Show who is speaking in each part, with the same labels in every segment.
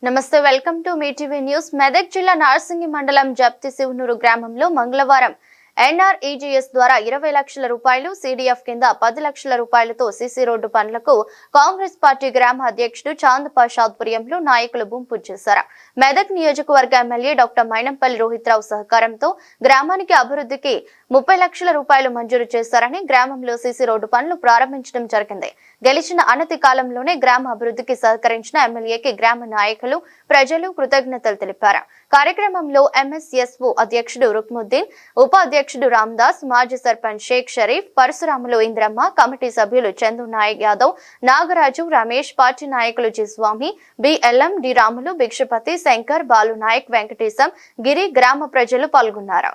Speaker 1: నమస్తే welcome to Mee TV news. Medak జిల్లా నార్సింగి మండలం జప్తి శివనూరు గ్రామంలో మంగళవారం NREGS ద్వారా 20 లక్షల రూపాయలు, CDF కింద 10 లక్షల రూపాయలతో సీసీ రోడ్డు పనులకు కాంగ్రెస్ పార్టీ గ్రామ అధ్యక్షుడు చాంద్ పాషా ఆధ్వర్యంలో నాయకులు గుంపు చేశారు. మెదక్ నియోజకవర్గ ఎమ్మెల్యే డాక్టర్ మైనంపల్లి రోహిత్రావు సహకారంతో గ్రామానికి అభివృద్ధికి 30 లక్షల రూపాయలు మంజూరు చేశారని, గ్రామంలో సీసీ రోడ్డు పనులు ప్రారంభించడం జరిగింది. గెలిచిన అనతి కాలంలోనే గ్రామ అభివృద్ధికి సహకరించిన ఎమ్మెల్యేకి గ్రామ నాయకులు, ప్రజలు కృతజ్ఞతలు తెలిపారు. కార్యక్రమంలో MSSO అధ్యక్షుడు రుక్ముద్దీన్, ఉపాధ్యక్షుడు రామ్దాస్, మాజీ సర్పంచ్ షేక్ షరీఫ్, పరశురాములు, ఇంద్రమ్మ, కమిటీ సభ్యులు చందు నాయక్ యాదవ్, నాగరాజు, రమేష్, పార్టీ నాయకులు జి స్వామి, BLM, డి రాములు, భిక్షపతి, శంకర్, బాలు నాయక్, వెంకటేశం, గిరి, గ్రామ ప్రజలు పాల్గొన్నారు.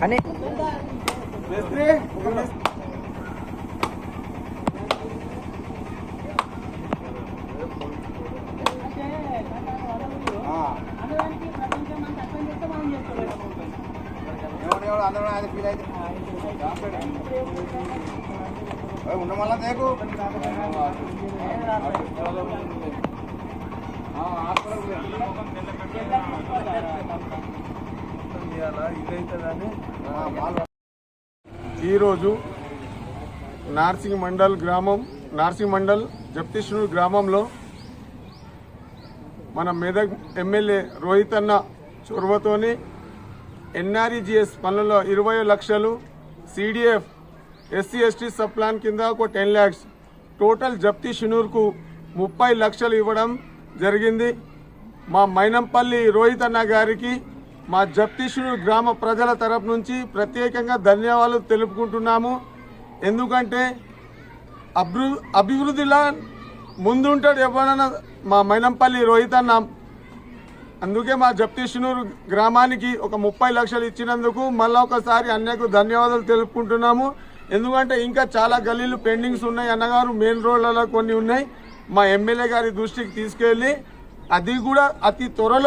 Speaker 2: అని
Speaker 3: ఉండమల్లా దేకు ఈరోజు నార్సింగ్ మండల్ జప్తిష్నూర్ గ్రామంలో మన మెదక్ ఎమ్మెల్యే రోహిత్ అన్న చొరవతోని NREGS పనులలో 20 లక్షలు, CDF SC/ST సబ్ ప్లాన్ కింద ఒక 10 lakhs, టోటల్ జప్తిష్నూర్కు 30 లక్షలు ఇవ్వడం జరిగింది. మా మైనంపల్లి రోహిత్ అన్న గారికి మా జప్తిష్నూర్ గ్రామ ప్రజల తరపు నుంచి ప్రత్యేకంగా ధన్యవాదాలు తెలుపుకుంటున్నాము. ఎందుకంటే అభివృద్ధిలో ముందుంటాడు ఎవరన్నా మా మైనంపల్లి రోహిత్ అన్న. అందుకే మా జప్తిష్నూర్ గ్రామానికి ఒక 30 లక్షలు ఇచ్చినందుకు మళ్ళీ ఒకసారి అన్నకు ధన్యవాదాలు తెలుపుకుంటున్నాము. ఎందుకంటే ఇంకా చాలా గల్లీలు పెండింగ్స్ ఉన్నాయి అన్నగారు, మెయిన్ రోడ్లలో కొన్ని ఉన్నాయి. మా ఎమ్మెల్యే గారి దృష్టికి తీసుకెళ్ళి అది కూడా అతి త్వరలో